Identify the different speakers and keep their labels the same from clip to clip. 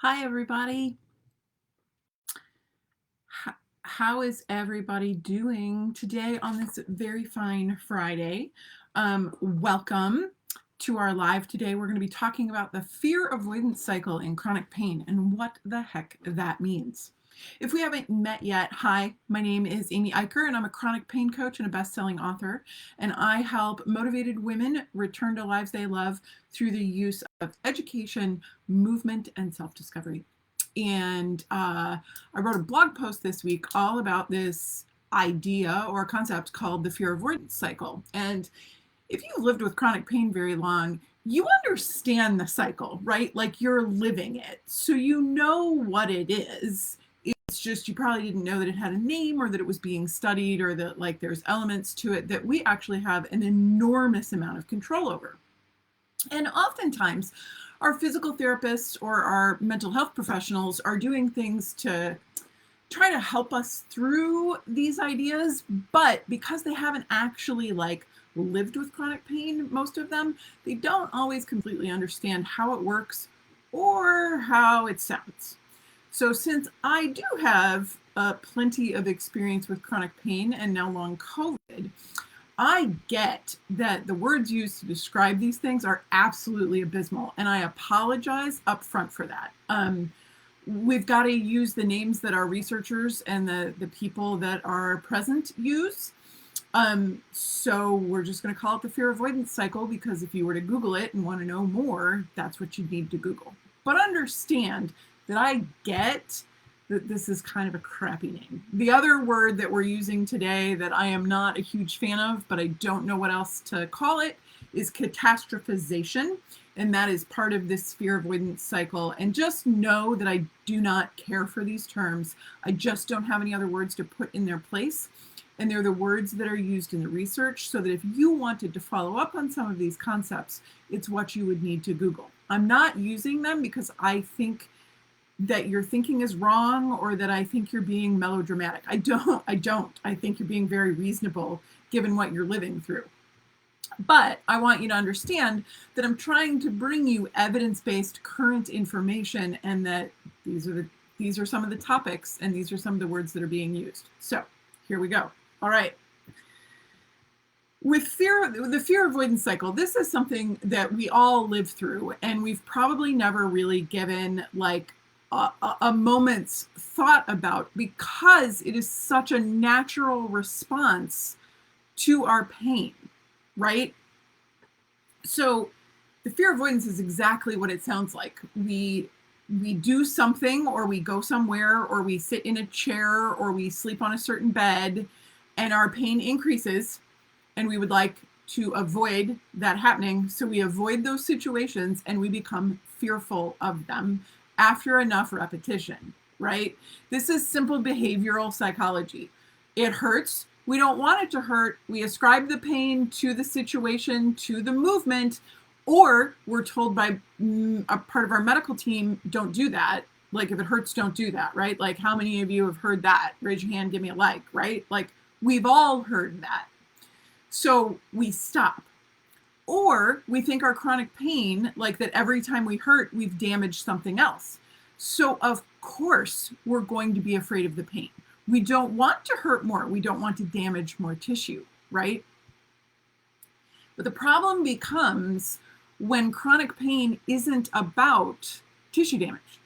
Speaker 1: Hi, everybody. How is everybody doing today on this very fine Friday? Welcome to our live today. We're going to be talking about the fear avoidance cycle in chronic pain and what the heck that means. If we haven't met yet, hi, my name is Amy Eicher, and I'm a chronic pain coach and a best-selling author, and I help motivated women return to lives they love through the use of education, movement, and self-discovery. And I wrote a blog post this week all about this idea or concept called the fear avoidance cycle. And if you've lived with chronic pain very long, you understand the cycle, right? Like you're living it. So you know what it is. It's just you probably didn't know that it had a name or that it was being studied or that like there's elements to it that we actually have an enormous amount of control over. And oftentimes, our physical therapists or our mental health professionals are doing things to try to help us through these ideas, but because they haven't actually lived with chronic pain, most of them, they don't always completely understand how it works or how it sounds. So since I do have plenty of experience with chronic pain and now long COVID, I get that the words used to describe these things are absolutely abysmal, and I apologize up front for that. We've got to use the names that our researchers and the people that are present use. So we're just going to call it the fear avoidance cycle, because if you were to Google it and want to know more, that's what you'd need to Google. But understand that I get that this is kind of a crappy name. The other word that we're using today that I am not a huge fan of, but I don't know what else to call it, is catastrophization. And that is part of this fear avoidance cycle. And just know that I do not care for these terms. I just don't have any other words to put in their place. And they're the words that are used in the research, so that if you wanted to follow up on some of these concepts, it's what you would need to Google. I'm not using them because I think that your thinking is wrong or that I think you're being melodramatic. I don't. I think you're being very reasonable given what you're living through. But I want you to understand that I'm trying to bring you evidence-based current information, and that these are some of the topics and these are some of the words that are being used. So here we go. All right. With the fear avoidance cycle, this is something that we all live through, and we've probably never really given a moment's thought about, because it is such a natural response to our pain, right? So the fear avoidance is exactly what it sounds like. We do something, or we go somewhere, or we sit in a chair, or we sleep on a certain bed, and our pain increases, and we would like to avoid that happening. So we avoid those situations and we become fearful of them after enough repetition, right? This is simple behavioral psychology. It hurts. We don't want it to hurt. We ascribe the pain to the situation, to the movement, or we're told by a part of our medical team, don't do that. Like, if it hurts, don't do that, right? Like, how many of you have heard that? Raise your hand, give me a like, right? Like, we've all heard that. So we stop. Or we think our chronic pain, like that every time we hurt, we've damaged something else. So of course, we're going to be afraid of the pain. We don't want to hurt more. We don't want to damage more tissue, right? But the problem becomes when chronic pain isn't about tissue damage.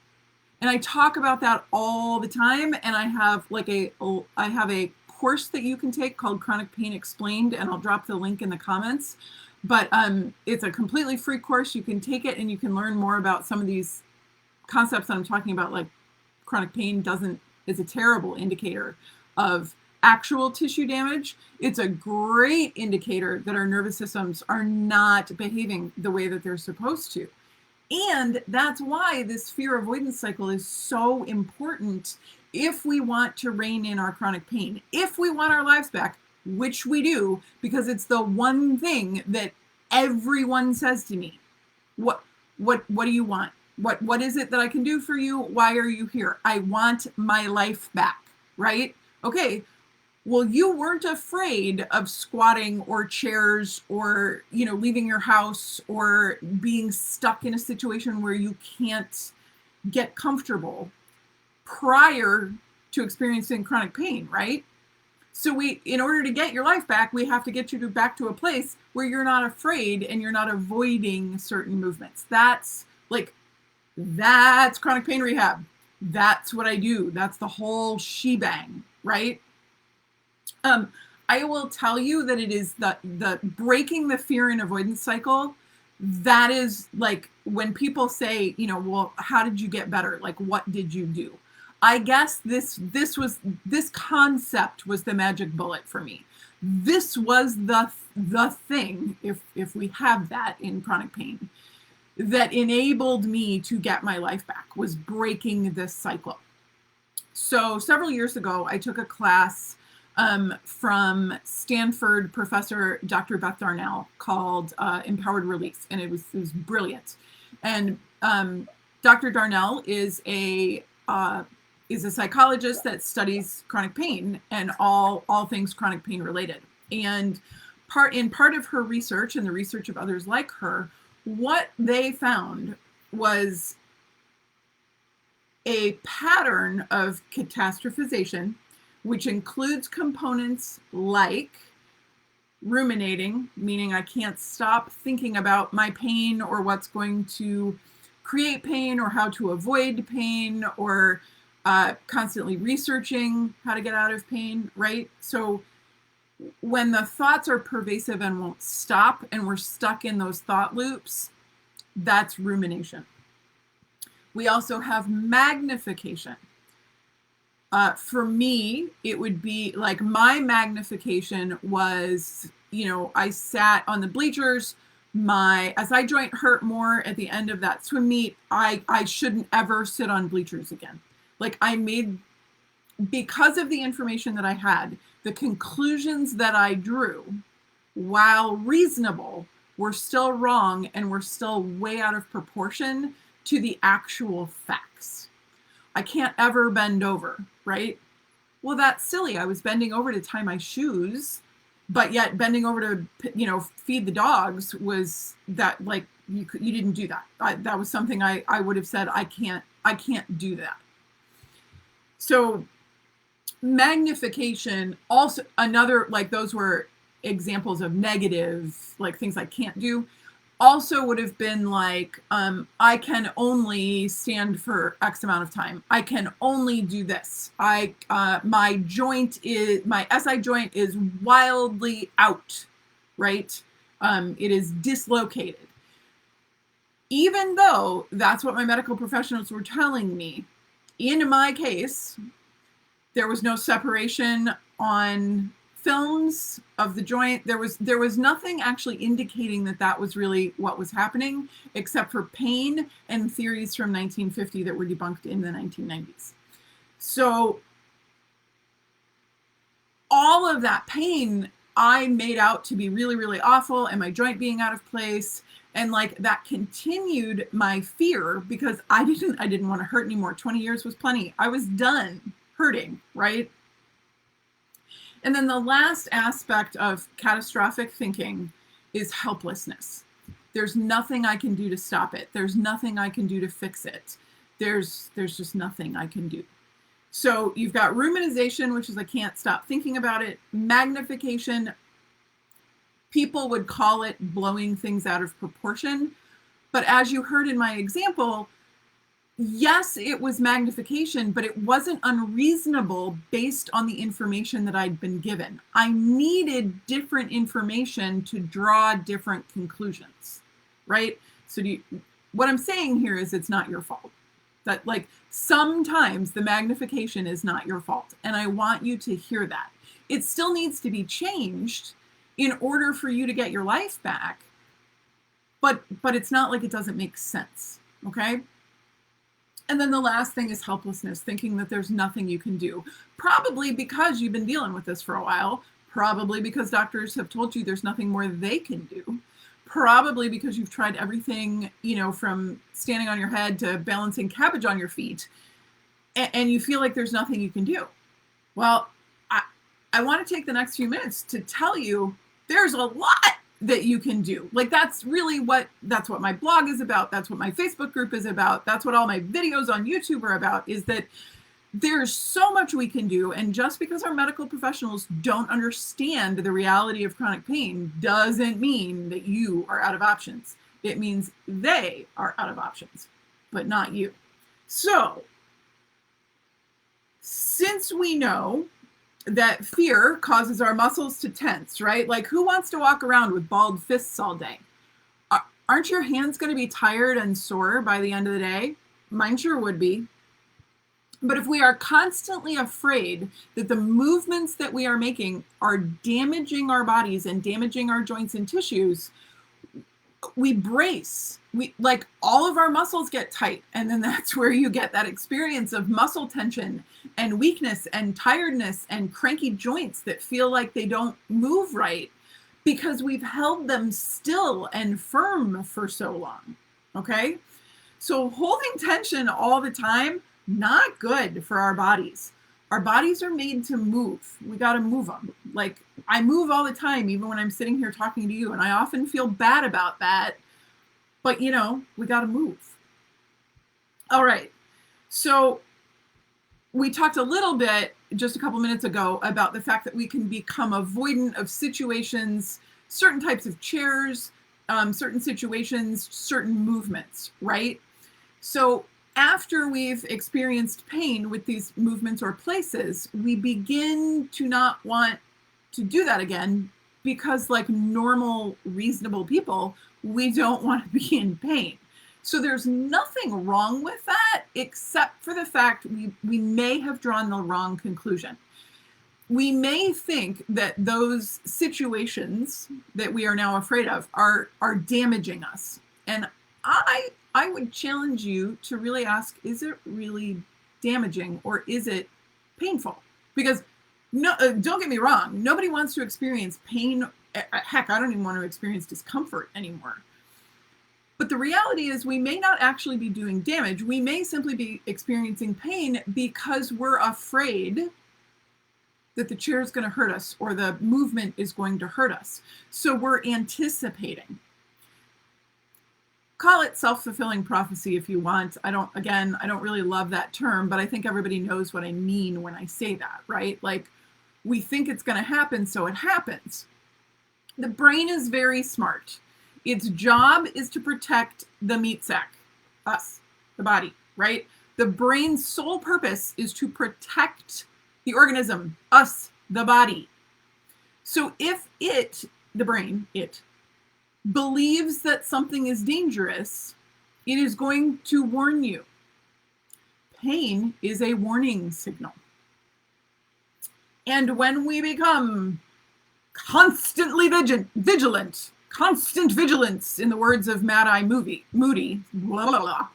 Speaker 1: And I talk about that all the time. And I have a course that you can take called Chronic Pain Explained, and I'll drop the link in the comments. But it's a completely free course. You can take it and you can learn more about some of these concepts that I'm talking about, like chronic pain is a terrible indicator of actual tissue damage. It's a great indicator that our nervous systems are not behaving the way that they're supposed to. And that's why this fear avoidance cycle is so important if we want to rein in our chronic pain, if we want our lives back, which we do, because it's the one thing that everyone says to me. What do you want? What is it that I can do for you? Why are you here? I want my life back, right? Okay. Well, you weren't afraid of squatting or chairs or, leaving your house or being stuck in a situation where you can't get comfortable prior to experiencing chronic pain, right? So in order to get your life back, we have to get you back to a place where you're not afraid and you're not avoiding certain movements. That's chronic pain rehab. That's what I do. That's the whole shebang, right? I will tell you that it is the breaking the fear and avoidance cycle. That is like when people say, well, how did you get better? Like, what did you do? I guess this concept was the magic bullet for me. This was the thing, if we have that in chronic pain, that enabled me to get my life back, was breaking this cycle. So several years ago, I took a class from Stanford professor Dr. Beth Darnell called Empowered Release, and it was brilliant. And Dr. Darnell is a psychologist that studies chronic pain and all things chronic pain related. And part of her research and the research of others like her, what they found was a pattern of catastrophization, which includes components like ruminating, meaning I can't stop thinking about my pain or what's going to create pain or how to avoid pain, or constantly researching how to get out of pain, right? So when the thoughts are pervasive and won't stop and we're stuck in those thought loops, that's rumination. We also have magnification. For me, it would be like my magnification was, I sat on the bleachers, my SI joint hurt more at the end of that swim meet. I shouldn't ever sit on bleachers again. Like because of the information that I had, the conclusions that I drew, while reasonable, were still wrong and were still way out of proportion to the actual facts. I can't ever bend over, right? Well, that's silly. I was bending over to tie my shoes, but yet bending over to, feed the dogs was that, like, you didn't do that. That was something I would have said, I can't do that. So magnification, also another, like, those were examples of negative, like things I can't do. Also would have been like, I can only stand for X amount of time. I can only do this. My SI joint is wildly out, right? It is dislocated. Even though that's what my medical professionals were telling me, in my case, there was no separation on films of the joint. There was nothing actually indicating that was really what was happening, except for pain and theories from 1950 that were debunked in the 1990s. So all of that pain I made out to be really, really awful, and my joint being out of place, and like that continued my fear because I didn't want to hurt anymore. 20 years was plenty. I was done hurting, right? And then the last aspect of catastrophic thinking is helplessness. There's nothing I can do to stop it. There's nothing I can do to fix it. There's just nothing I can do. So you've got rumination, which is I can't stop thinking about it. Magnification, people would call it blowing things out of proportion. But as you heard in my example, yes, it was magnification, but it wasn't unreasonable based on the information that I'd been given. I needed different information to draw different conclusions, right? So what I'm saying here is it's not your fault. That, like, sometimes the magnification is not your fault. And I want you to hear that. It still needs to be changed in order for you to get your life back. But it's not like it doesn't make sense, okay? And then the last thing is helplessness, thinking that there's nothing you can do. Probably because you've been dealing with this for a while. Probably because doctors have told you there's nothing more they can do. Probably because you've tried everything, from standing on your head to balancing cabbage on your feet, and you feel like there's nothing you can do. Well, I want to take the next few minutes to tell you there's a lot that you can do. Like that's what my blog is about. That's what my Facebook group is about. That's what all my videos on YouTube are about, is that there's so much we can do. And just because our medical professionals don't understand the reality of chronic pain doesn't mean that you are out of options. It means they are out of options, but not you. So, since we know that fear causes our muscles to tense, right? Like who wants to walk around with balled fists all day? Aren't your hands going to be tired and sore by the end of the day? Mine sure would be. But if we are constantly afraid that the movements that we are making are damaging our bodies and damaging our joints and tissues, we brace. Like all of our muscles get tight, and then that's where you get that experience of muscle tension and weakness and tiredness and cranky joints that feel like they don't move right because we've held them still and firm for so long. Okay? So holding tension all the time, not good for our bodies. Our bodies are made to move. We got to move them. Like I move all the time, even when I'm sitting here talking to you, and I often feel bad about that. But you know, we got to move. All right. So we talked a little bit just a couple minutes ago about the fact that we can become avoidant of situations, certain types of chairs, certain situations, certain movements, right? So after we've experienced pain with these movements or places, we begin to not want to do that again because, like normal, reasonable people, we don't want to be in pain. So there's nothing wrong with that except for the fact we may have drawn the wrong conclusion. We may think that those situations that we are now afraid of are damaging us. And I would challenge you to really ask, is it really damaging or is it painful? Because no, don't get me wrong, nobody wants to experience pain. Heck, I don't even want to experience discomfort anymore. But the reality is we may not actually be doing damage. We may simply be experiencing pain because we're afraid that the chair is going to hurt us or the movement is going to hurt us. So we're anticipating. Call it self-fulfilling prophecy if you want. I don't really love that term, but I think everybody knows what I mean when I say that, right? Like we think it's going to happen, so it happens. The brain is very smart. Its job is to protect the meat sack, us, the body, right? The brain's sole purpose is to protect the organism, us, the body. So if the brain, believes that something is dangerous, it is going to warn you. Pain is a warning signal. And when we become constantly vigilant, constant vigilance, in the words of Mad-Eye Moody, blah, blah, blah,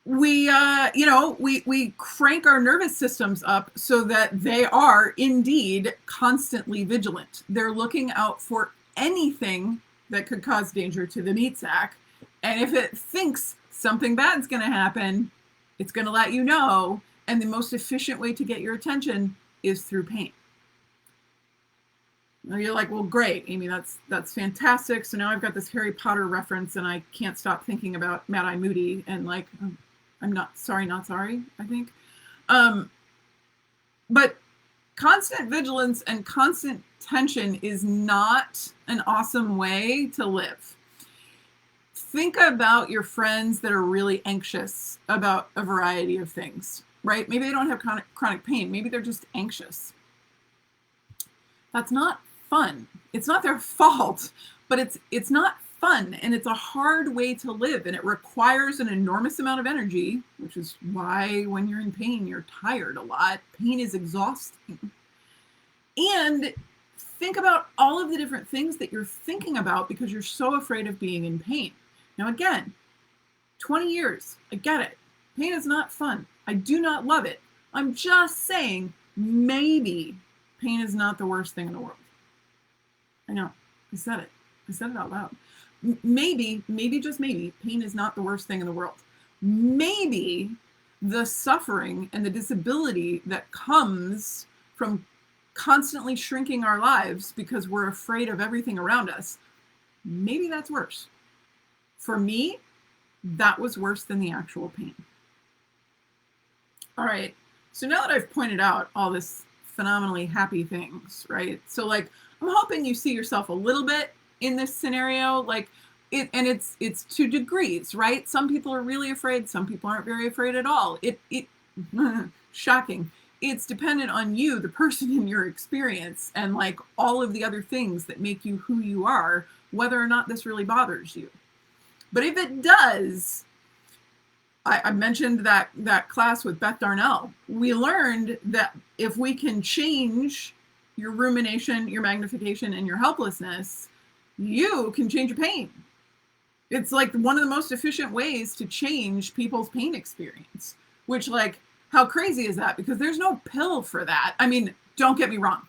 Speaker 1: we crank our nervous systems up so that they are indeed constantly vigilant. They're looking out for anything that could cause danger to the meat sack. And if it thinks something bad's going to happen, it's going to let you know. And the most efficient way to get your attention is through pain. Now you're like, well, great, Amy, that's fantastic. So now I've got this Harry Potter reference and I can't stop thinking about Mad-Eye Moody and like, I'm not sorry, I think. But constant vigilance and constant tension is not an awesome way to live. Think about your friends that are really anxious about a variety of things, right? Maybe they don't have chronic pain. Maybe they're just anxious. That's not fun. It's not their fault, but it's not fun, and it's a hard way to live, and it requires an enormous amount of energy, which is why when you're in pain, you're tired a lot. Pain is exhausting. And think about all of the different things that you're thinking about because you're so afraid of being in pain. Now, again, 20 years, I get it. Pain is not fun. I do not love it. I'm just saying maybe pain is not the worst thing in the world. I know, I said it out loud. Maybe, just maybe, pain is not the worst thing in the world. Maybe the suffering and the disability that comes from constantly shrinking our lives because we're afraid of everything around us, maybe that's worse. For me, that was worse than the actual pain. All right. So now that I've pointed out all this phenomenally happy things, right? So like, I'm hoping you see yourself a little bit in this scenario, like and it's to degrees, right? Some people are really afraid. Some people aren't very afraid at all. It shocking. It's dependent on you, the person in your experience, and like all of the other things that make you who you are, whether or not this really bothers you. But if it does, I mentioned that class with Beth Darnell. We learned that if we can change your rumination, your magnification, and your helplessness, you can change your pain. It's like one of the most efficient ways to change people's pain experience, which, like, how crazy is that? Because there's no pill for that. I mean, don't get me wrong.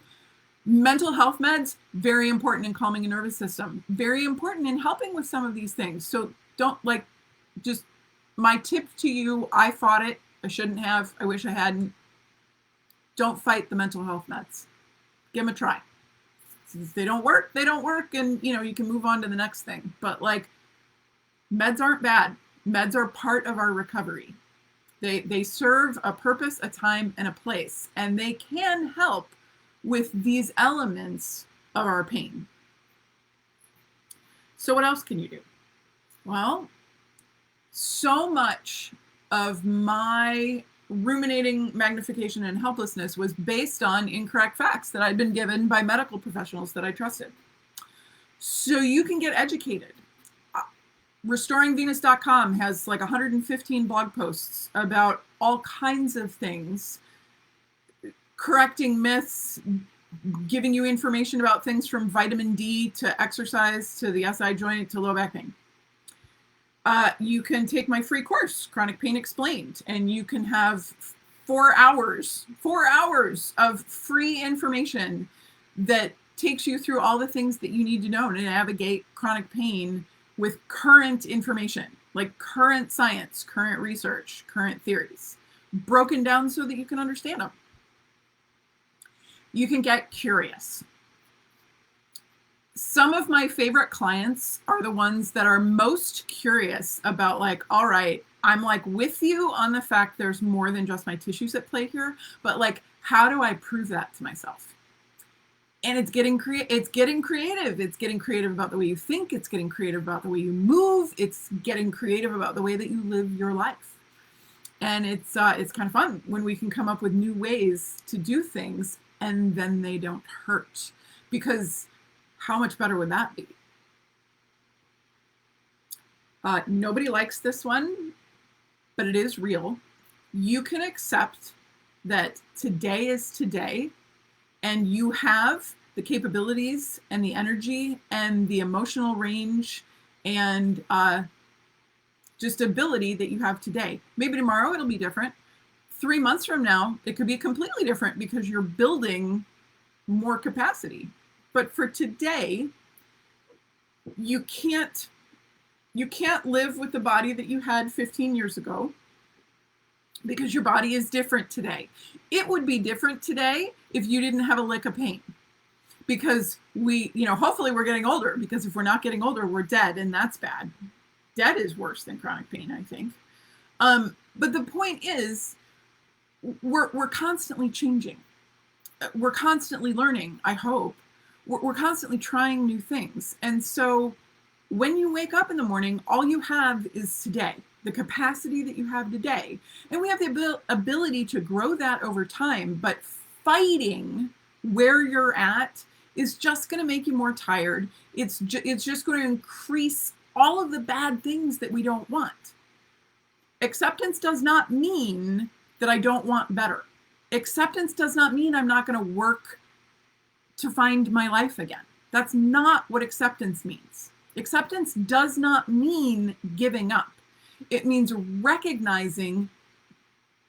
Speaker 1: Mental health meds, very important in calming a nervous system, very important in helping with some of these things. So don't, like, just my tip to you, I fought it. I shouldn't have. I wish I hadn't. Don't fight the mental health meds. Give them a try. If they don't work, they don't work, and you can move on to the next thing. But like, meds aren't bad. Meds are part of our recovery. They serve a purpose, a time, and a place, and they can help with these elements of our pain. So what else can you do? Well, so much of my ruminating, magnification, and helplessness was based on incorrect facts that I'd been given by medical professionals that I trusted. So you can get educated. RestoringVenus.com has like 115 blog posts about all kinds of things, correcting myths, giving you information about things from vitamin D to exercise to the SI joint to low back pain. You can take my free course, Chronic Pain Explained, and you can have 4 hours of free information that takes you through all the things that you need to know to navigate chronic pain with current information, like current science, current research, current theories, broken down so that you can understand them. You can get curious. Some of my favorite clients are the ones that are most curious about, like, all right, I'm like with you on the fact there's more than just my tissues at play here, but like, how do I prove that to myself? And it's getting creative. It's getting creative about the way you think. It's getting creative about the way you move. It's getting creative about the way that you live your life. And it's kind of fun when we can come up with new ways to do things and then they don't hurt, because how much better would that be? Nobody likes this one, but it is real. You can accept that today is today, and you have the capabilities and the energy and the emotional range and just ability that you have today. Maybe tomorrow it'll be different. 3 months from now, it could be completely different because you're building more capacity. But for today, you can't live with the body that you had 15 years ago, because your body is different today. It would be different today if you didn't have a lick of pain, because hopefully we're getting older, because if we're not getting older, we're dead, and that's bad. Dead is worse than chronic pain, I think. But the point is, we're constantly changing. We're constantly learning, I hope. We're constantly trying new things. And so when you wake up in the morning, all you have is today, the capacity that you have today. And we have the ability to grow that over time, but fighting where you're at is just going to make you more tired. It's just going to increase all of the bad things that we don't want. Acceptance does not mean that I don't want better. Acceptance does not mean I'm not going to work to find my life again. That's not what acceptance means. Acceptance does not mean giving up. It means recognizing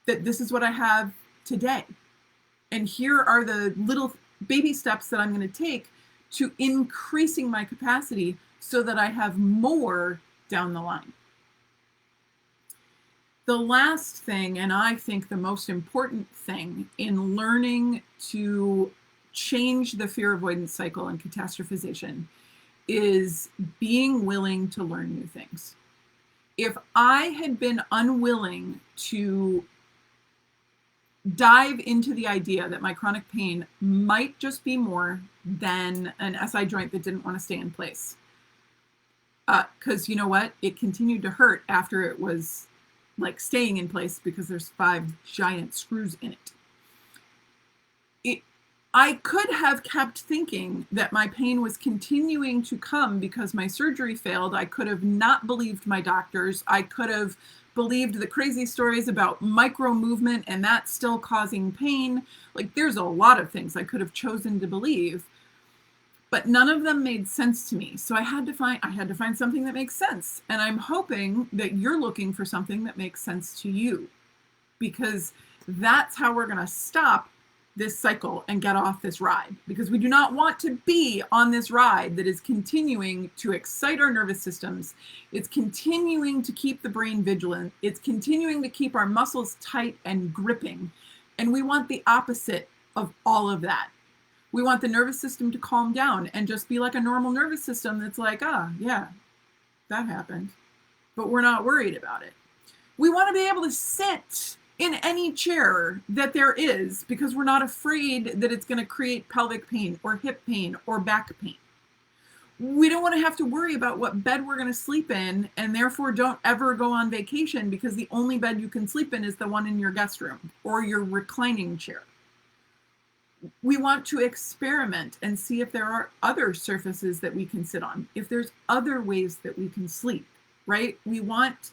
Speaker 1: that this is what I have today. And here are the little baby steps that I'm going to take to increasing my capacity so that I have more down the line. The last thing, and I think the most important thing in learning to change the fear avoidance cycle and catastrophization is being willing to learn new things. If I had been unwilling to dive into the idea that my chronic pain might just be more than an SI joint that didn't want to stay in place, because you know what? It continued to hurt after it was like staying in place because there's 5 giant screws in it. I could have kept thinking that my pain was continuing to come because my surgery failed. I could have not believed my doctors. I could have believed the crazy stories about micro movement and that still causing pain. Like, there's a lot of things I could have chosen to believe, but none of them made sense to me. So I had to find something that makes sense. And I'm hoping that you're looking for something that makes sense to you, because that's how we're going to stop this cycle and get off this ride, because we do not want to be on this ride that is continuing to excite our nervous systems. It's continuing to keep the brain vigilant. It's continuing to keep our muscles tight and gripping. And we want the opposite of all of that. We want the nervous system to calm down and just be like a normal nervous system that's like, yeah, that happened, but we're not worried about it. We want to be able to sit in any chair that there is because we're not afraid that it's going to create pelvic pain or hip pain or back pain. We don't want to have to worry about what bed we're going to sleep in, and therefore don't ever go on vacation because the only bed you can sleep in is the one in your guest room or your reclining chair. We want to experiment and see if there are other surfaces that we can sit on, if there's other ways that we can sleep, right? We want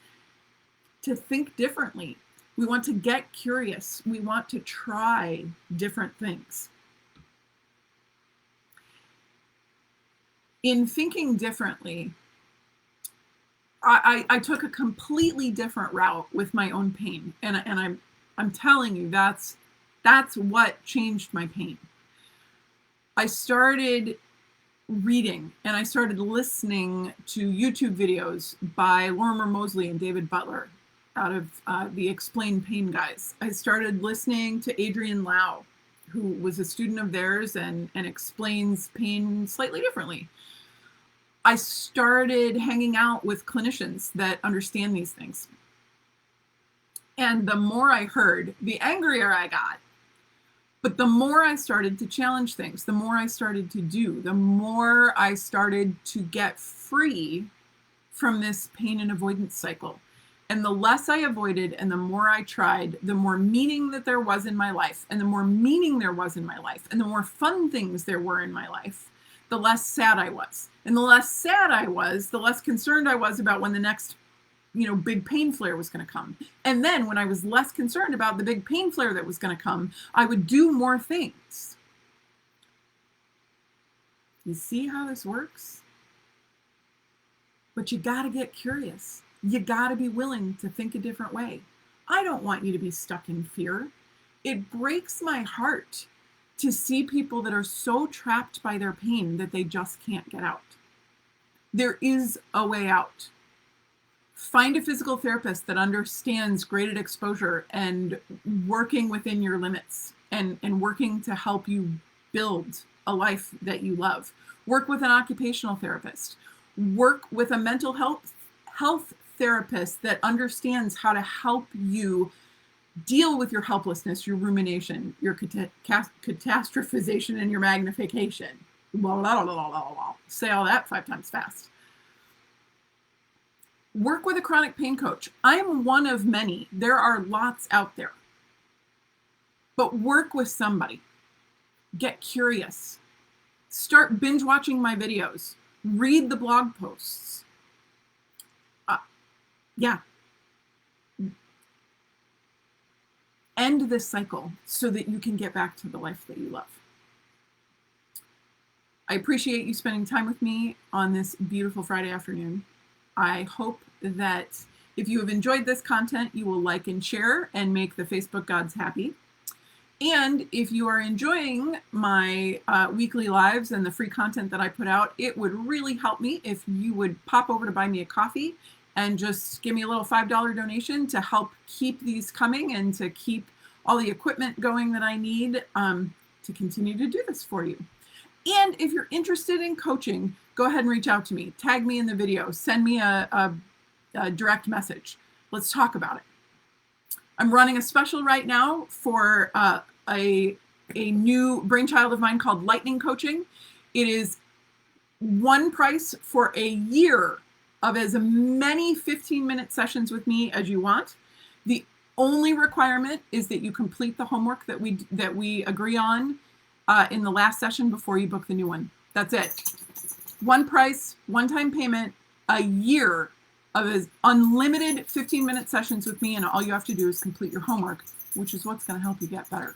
Speaker 1: to think differently. We want to get curious. We want to try different things. In thinking differently, I took a completely different route with my own pain. And I'm telling you, that's what changed my pain. I started reading and I started listening to YouTube videos by Lorimer Moseley and David Butler out of the Explain Pain guys. I started listening to Adrienne Lau, who was a student of theirs and explains pain slightly differently. I started hanging out with clinicians that understand these things. And the more I heard, the angrier I got. But the more I started to challenge things, the more I started to do, the more I started to get free from this pain and avoidance cycle. And the less I avoided and the more I tried, the more meaning that there was in my life, and the more meaning there was in my life, and the more fun things there were in my life, the less sad I was. And the less sad I was, the less concerned I was about when the next, big pain flare was going to come. And then when I was less concerned about the big pain flare that was going to come, I would do more things. You see how this works? But you got to get curious. You got to be willing to think a different way. I don't want you to be stuck in fear. It breaks my heart to see people that are so trapped by their pain that they just can't get out. There is a way out. Find a physical therapist that understands graded exposure and working within your limits and working to help you build a life that you love. Work with an occupational therapist. Work with a mental health therapist that understands how to help you deal with your helplessness, your rumination, your catastrophization, and your magnification. Blah, blah, blah, blah, blah, blah. Say all that 5 times fast. Work with a chronic pain coach. I am one of many. There are lots out there. But work with somebody. Get curious. Start binge watching my videos. Read the blog posts. End this cycle so that you can get back to the life that you love. I appreciate you spending time with me on this beautiful Friday afternoon. I hope that if you have enjoyed this content, you will like and share and make the Facebook gods happy. And if you are enjoying my weekly lives and the free content that I put out, it would really help me if you would pop over to buy me a coffee and just give me a little $5 donation to help keep these coming and to keep all the equipment going that I need to continue to do this for you. And if you're interested in coaching, go ahead and reach out to me. Tag me in the video. Send me a direct message. Let's talk about it. I'm running a special right now for a new brainchild of mine called Lightning Coaching. It is one price for a year of as many 15-minute sessions with me as you want. The only requirement is that you complete the homework that we agree on in the last session before you book the new one. That's it. One price, one-time payment, a year of unlimited 15-minute sessions with me, and all you have to do is complete your homework, which is what's going to help you get better.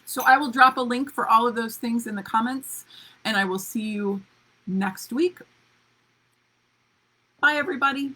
Speaker 1: So I will drop a link for all of those things in the comments, and I will see you next week. Bye, everybody.